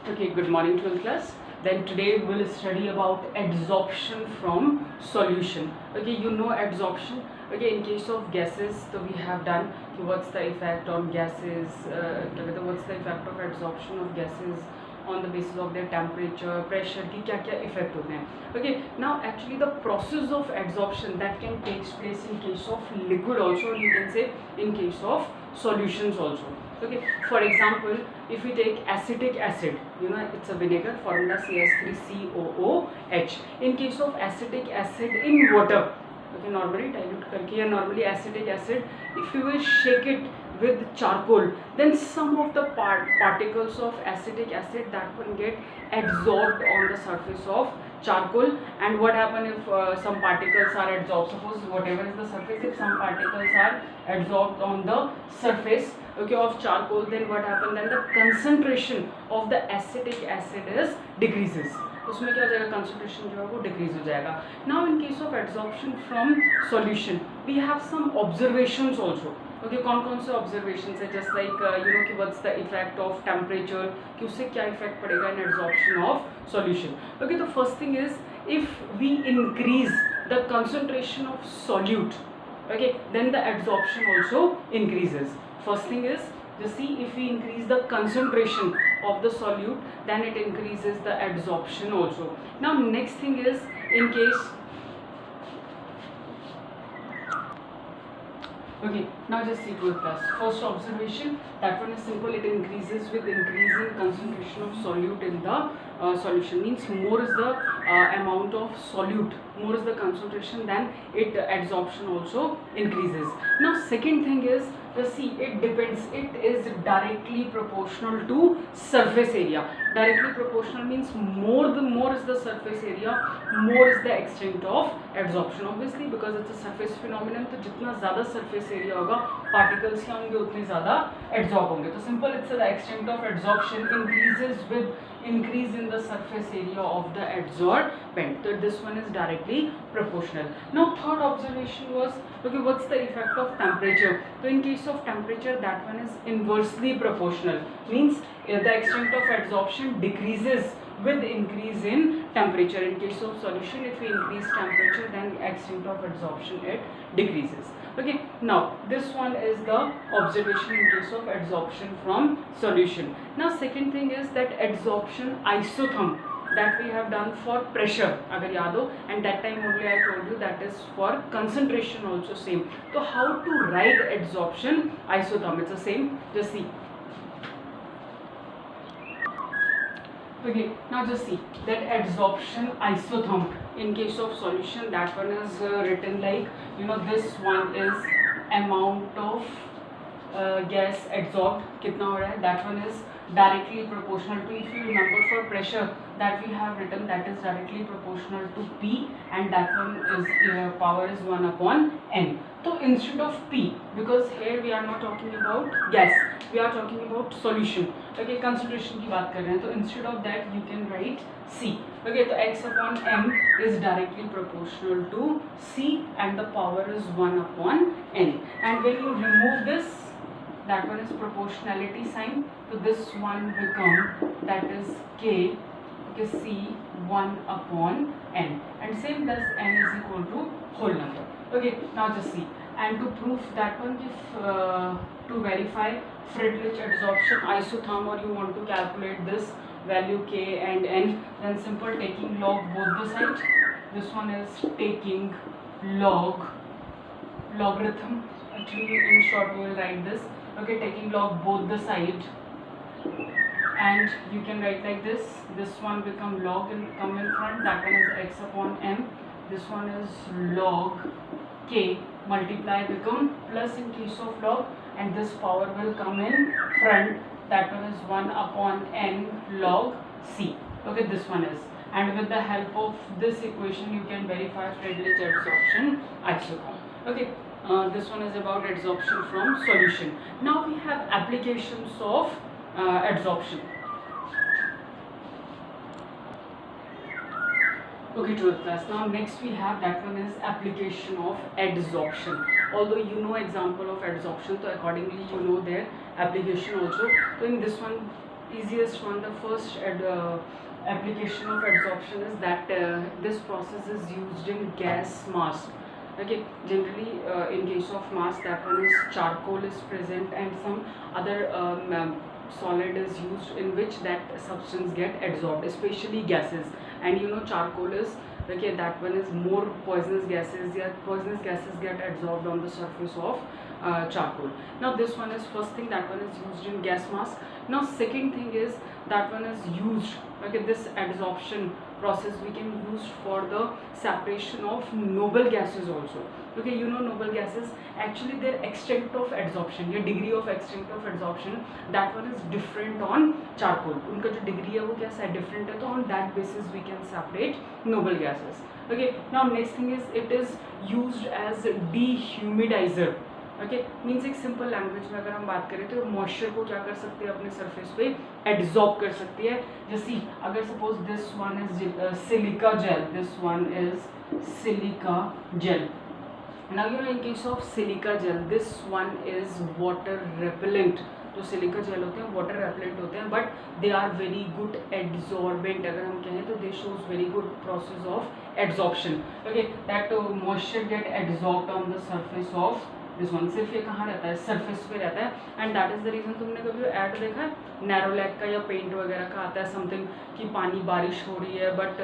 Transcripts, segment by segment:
Okay, good morning 12th class. Then today we'll study about adsorption from solution. Okay, you know adsorption. Okay, in case of gases, so we have done what's the effect on gases, what's the effect of adsorption of gases on the basis of their temperature, pressure, की क्या क्या effect होते हैं. Okay, now actually the process of adsorption that can take place in case of liquid also, you can say in case of solutions also. Okay, for example, if we take acetic acid, you know it's a vinegar, formula CH3COOH. In case of acetic acid in water, okay, normally dilute करके या normally acetic acid, if you will shake it with charcoal, then some of the particles of acetic acid that will get adsorbed on the surface of charcoal. And what happen if some particles are adsorbed? Suppose whatever is the surface, if some particles are adsorbed on the surface, okay, of charcoal, then what happen? Then the concentration of the acetic acid is decreases. उसमें क्या हो जाएगा, concentration जो है वो decrease हो जाएगा. Now in case of adsorption from solution, we have some observations also. Okay, कौन से observations है? Just like you know कि what's the effect of temperature, कि उससे क्या effect पड़ेगा in adsorption of solution. Okay, the first thing is if we increase the concentration of solute, okay, then the adsorption also increases. First thing is, just see, if we increase the concentration of the solute, then it increases the adsorption also. Now next thing is, in case, okay, now just see 12th class. First observation, that one is simple. It increases with increasing concentration of solute in the solution. Means more is the amount of solute, more is the concentration, then it adsorption also increases. Now second thing is, just see, it depends. It is directly proportional to surface area. Directly proportional means more is the surface area, more is the extent of adsorption. Obviously because it's a surface phenomenon, तो जितना ज़्यादा surface area होगा, particles क्या होंगे उतने ज़्यादा adsorb होंगे. तो simple, it's the extent of adsorption increases with increase in the surface area of the adsorbent. So this one is directly proportional. Now third observation was, okay, what's the effect of temperature? So in case of temperature, that one is inversely proportional. Means the extent of adsorption decreases with increase in temperature. In case of solution, if we increase temperature, then extent of adsorption it decreases. Okay, now this one is the observation in case of adsorption from solution. Now second thing is that adsorption isotherm that we have done for pressure, agar yaad ho, and that time only I told you that is for concentration also same. So how to write adsorption isotherm? It's the same. Just see. Okay, now just see that adsorption isotherm in case of solution, that one is written like, you know, this one is amount of gas adsorbed, कितना हो रहा है, that one is directly proportional to, if you remember for pressure that we have written, that is directly proportional to P, and that one is power is 1 upon N. So instead of P, because here we are not talking about gas, we are talking about solution, okay, concentration की बात कर रहे हैं, तो instead of that you can write C. Okay, so x upon m is directly proportional to C, and the power is 1 upon N. And when you remove this, that one is proportionality sign, so this one become, that is K, okay, C 1 upon N, and same thus N is equal to whole number. Okay, now just see, and to prove that one, if to verify Friedrich adsorption isotherm, or you want to calculate this value K and N, then simple, taking log both the sides. This one is taking logarithm, actually in short we will write this, okay, taking log both the side, and you can write like this. This one become log and come in front, that one is x upon m, this one is log K, multiply become plus in case of log, and this power will come in front, that one is 1 upon N log C. Okay, this one is, and with the help of this equation you can verify Friedrich adsorption isotherm. Okay, this one is about adsorption from solution. Now we have applications of adsorption. Okay, 12th class. Now next we have, that one is application of adsorption. Although you know example of adsorption, so accordingly you know their application also. So in this one, easiest one, the first application of adsorption is that this process is used in gas mask. Okay, generally in case of mask, that one is charcoal is present and some other solid is used in which that substance get adsorbed, especially gases. And you know charcoal is, okay, that one is more poisonous gases. Yeah, poisonous gases get adsorbed on the surface of charcoal. Now this one is first thing, that one is used in gas mask. Now second thing is that one is used, okay, this adsorption process we can use for the separation of noble gases also. Okay, you know noble gases, actually their extent of adsorption या degree of extent of adsorption, that one is different on charcoal. उनका जो degree है वो कैसा है, different है, तो on that basis we can separate noble gases. Okay, now next thing is it is used as dehumidizer. Okay, means एक simple language में अगर हम बात करें तो मॉइस्चर को क्या कर सकती है, अपने सरफेस पे एड्सॉर्ब कर सकती है. जैसे अगर suppose this one is silica gel, this one is silica gel. Now you know in case of silica gel, this one is water repellent. जो सिलिका जेल होते हैं वाटर रेपेलेंट होते हैं, but they are very good adsorbent. अगर हम कहें तो they shows very good process of adsorption. Okay, that moisture get adsorbed on the surface of this one. सिर्फ ये कहाँ रहता है, सरफेस पे रहता है. And that is the reason, तुमने कभी ऐड देखा है नैरोलैक का या पेंट वगैरह का आता है समथिंग कि पानी बारिश हो रही है बट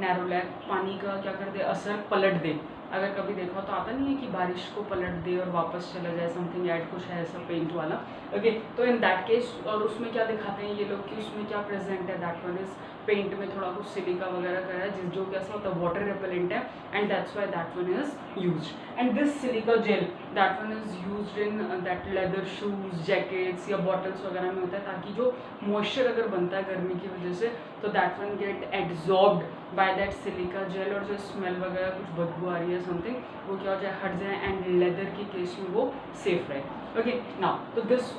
नैरोलैक पानी का क्या कर दे, असर पलट दे. अगर कभी देखा तो आता नहीं है कि बारिश को पलट दे और वापस चला जाए, समथिंग ऐड कुछ है ऐसा पेंट वाला. ओके, तो इन दैट केस, और उसमें क्या दिखाते हैं ये लोग कि उसमें क्या प्रेजेंट है, दैट वन इज पेंट में थोड़ा कुछ सिलिका वगैरह का है, जिस जो कैसा होता है वाटर रेपेलेंट है, and that's why that one is used. And this silica gel, that one is used in that leather shoes, jackets या बॉटल्स वगैरह में होता है, ताकि जो मॉइस्चर अगर बनता है गर्मी की वजह से तो that one get adsorbed by that silica gel, और जो स्मेल वगैरह कुछ बदबू आ रही है समथिंग वो क्या हो जाए, हट जाए, एंड लेदर के केस में वो सेफ रहे. ओके, नाउ तो this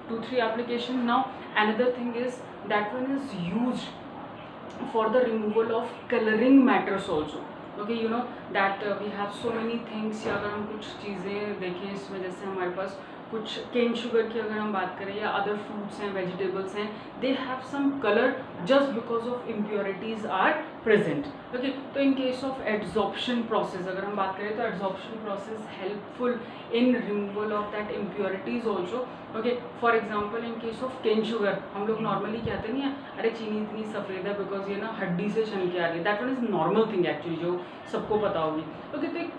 2-3 application. Now another thing is that one is used for the removal of coloring matters also. Okay, you know that we have so many things. या अगर हम कुछ चीज़ें देखें इसमें, जैसे हमारे पास कुछ केन शुगर की अगर हम बात करें या अदर फ्रूट्स हैं, वेजिटेबल्स हैं, they have some colour just because of impurities are present. Okay, तो in case of adsorption process अगर हम बात करें तो adsorption process helpful in removal of that impurities also. Okay, for example in case of cane sugar, हम लोग normally कहते नहीं है अरे चीनी इतनी सफ़ेद है बिकॉज ये ना हड्डी से छन के आ रही है. That one is normal thing actually, जो सबको पता होगी. ओके, तो एक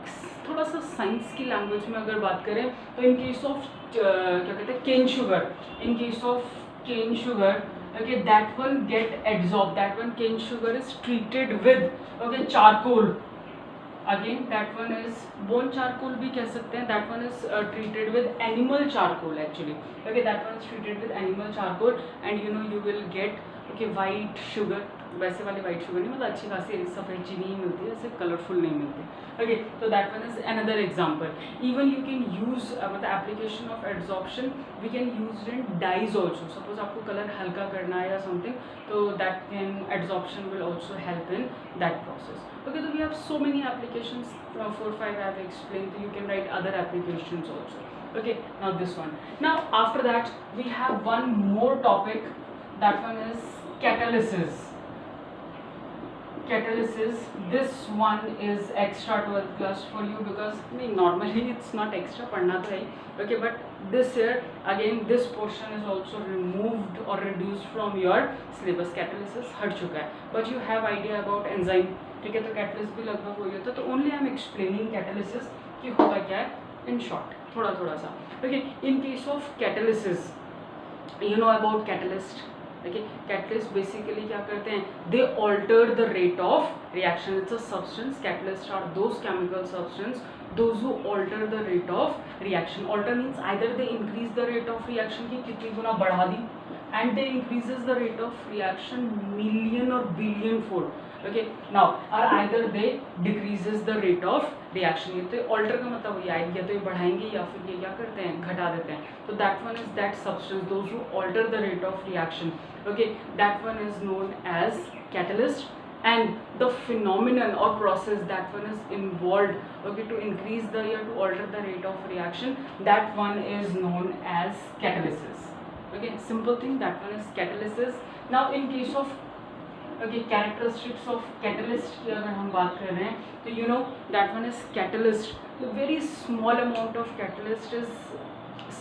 थोड़ा सा साइंस की लैंग्वेज में अगर बात करें तो इन केस ऑफ क्या कहते हैं cane sugar, in case of cane sugar, okay, that one get adsorbed, that one cane sugar is treated with, okay, charcoal. Again that one is bone charcoal भी कह सकते हैं. that one is treated with animal charcoal actually. okay, that one is treated with animal charcoal and you know you will get, okay, white sugar. वैसे वाली white sugar नहीं, मतलब अच्छी खासी सफ़ेद चीनी ही मिलती है, सिर्फ कलरफुल नहीं मिलती. ओके, तो that one is another example. Even you can use मतलब application of adsorption we can use in dyes also. Suppose आपको कलर हल्का करना है या समथिंग, तो that can adsorption will also help in that process. Okay, तो we have so many applications, 4-5 I have explained. You can write other applications also. Okay, now this one. Now after that we have one more topic, that one is catalysis. Catalysis, this one is extra 12th class for you because normally it's not extra, पढ़ना तो है. Okay, but this year again this portion is also removed or reduced from your syllabus. Catalysis हट चुका है, but you have idea about enzyme. ठीक है, तो catalyst भी लगभग वही होता है. तो only I am explaining catalysis कि होगा क्या है in short, थोड़ा सा. Okay, in case of catalysis, you know about catalyst. Okay, catalyst basically क्या करते हैं, they alter the rate of reaction. It's a substance. Catalysts are those chemical substance those who alter the rate of reaction. Alter means either they increase the rate of reaction की कितनी गुना बढ़ा दी, and they increases the rate of reaction million or billion fold. Okay, now or either they decreases the rate of reaction. ये तो alter का मतलब वही आएगी, या तो ये बढ़ाएंगे या फिर ये क्या करते हैं, घटा देते हैं. तो that one is that substance, those who alter the rate of reaction. Okay, that one is known as catalyst. And the phenomenon or process that one is involved, okay, to increase the or to alter the rate of reaction, that one is known as catalysis. Okay, simple thing, that one is catalysis. Now in case of characteristics of catalyst की अगर हम बात कर रहे हैं तो you know that one is catalyst. The very small amount of catalyst is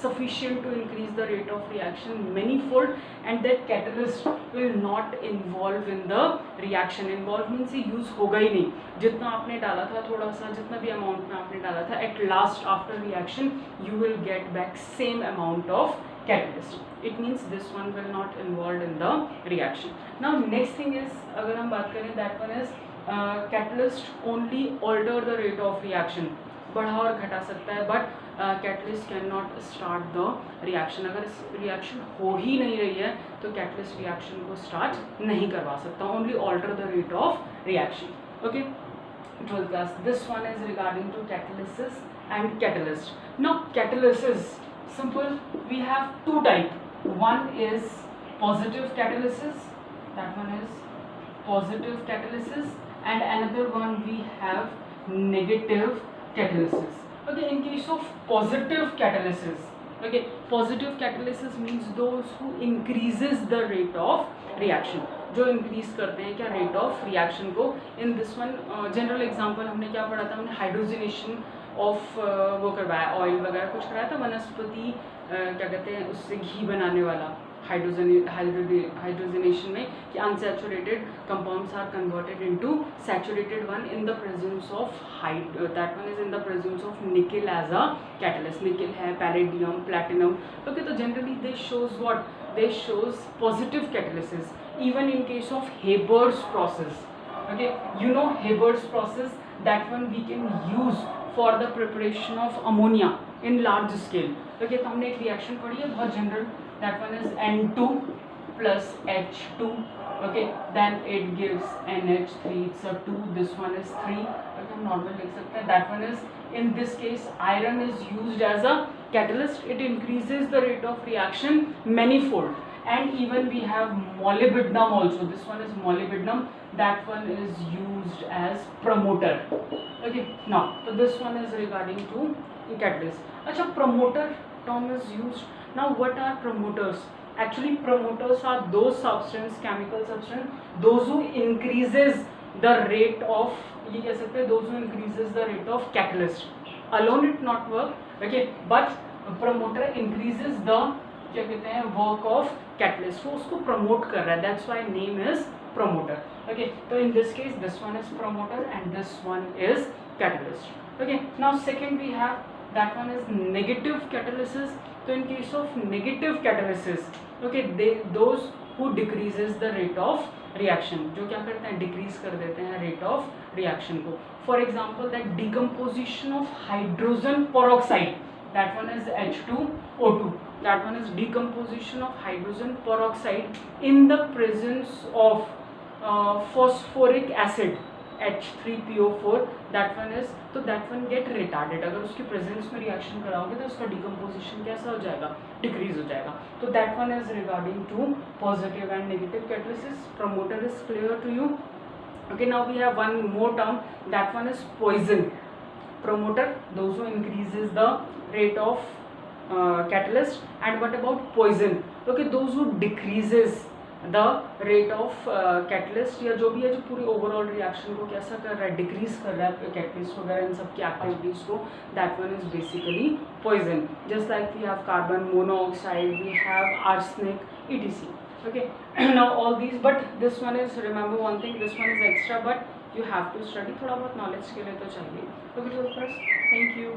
sufficient to increase the rate of reaction manifold, and that catalyst will not involve in the reaction. Involve means ये use होगा ही नहीं, जितना आपने डाला था, थोड़ा सा जितना भी amount में आपने डाला था, at last after reaction you will get back same amount of catalyst. It means this one will not involved in the reaction. Now next thing is, अगर हम बात करें, that one is catalyst only alter the rate of reaction, बढ़ा और घटा सकता है, but catalyst can not start the reaction. अगर रिएक्शन हो ही नहीं रही है तो कैटलिस्ट रिएक्शन को स्टार्ट नहीं करवा सकता, only alter the rate of reaction. Okay, 12th class, this one is regarding to catalysis and catalyst. Now catalysis, simple, we have two type. One is positive catalysis, that one is positive catalysis, and another one we have negative catalysis. Okay, in case of positive catalysis, okay, positive catalysis means those who increases the rate of reaction, जो increase करते हैं क्या, rate of reaction को. In this one general example हमने क्या पढ़ा था, हमने हाइड्रोजनेशन ऑफ वो करवाया, ऑयल वगैरह कुछ कराया था, वनस्पति क्या कहते हैं उससे घी बनाने वाला, हाइड्रोजनेशन में कि unsaturated compounds are converted into saturated one in the presence of that one is in the presence of nickel as a catalyst. Nickel है, पैलेडियम, प्लैटिनम. ओके, तो generally this shows what, this shows positive catalysis even in case of Haber's process. Okay, you know Haber's process, that one we can use for the preparation of ammonia in large scale. Okay, तो हमने एक reaction पढ़ी है बहुत general, that one is N2 plus H2. Okay, then it gives NH3, it's a 2, this one is 3. Okay, हम normal लिख सकते हैं. That one is, in this case iron is used as a catalyst, it increases the rate of reaction manifold. And even we have molybdenum also, this one is molybdenum, that one is used as promoter. Okay, now so this one is regarding to catalyst. Acha, promoter term is used. Now what are promoters? Actually promoters are those substance, chemical substance, those who increases the rate of, ये कह सकते हैं, those who increases the rate of catalyst. Alone it not work. Okay, but promoter increases the क्या कहते हैं work of catalyst, वो उसको promote कर रहा है, that's why name is promoter. Okay, तो in this case this one is promoter and this one is catalyst. Okay, now second we have that one is negative catalysis. तो in case of negative catalysis, okay, they those who decreases the rate of reaction, जो क्या करते हैं, decrease कर देते हैं rate of reaction को. For example that decomposition of hydrogen peroxide, that one is H2O2, that one is decomposition of hydrogen peroxide in the presence of phosphoric acid H3PO4, that one is, तो that one get retarded. अगर उसके presence में reaction कराओगे तो उसका decomposition कैसा हो जाएगा, decrease हो जाएगा. तो that one is regarding to positive and negative catalysis. Promoter is clear to you. Okay, now we have one more term, that one is poison. Promoter, those who increases the rate of catalyst, and what about poison? Okay, those who decreases the rate of catalyst, या जो भी है, जो पूरी overall reaction को कैसा कर रहा है, डिक्रीज कर रहा है कैटलिस्ट वगैरह इन सब की एक्टिविटीज को, that one is basically poison. Just like we have carbon monoxide, we have arsenic, etc. Okay, now all these, but this one is, remember one thing, this one is extra, but you have to study, थोड़ा बहुत knowledge के लिए तो चाहिए. Okay, so first, thank you.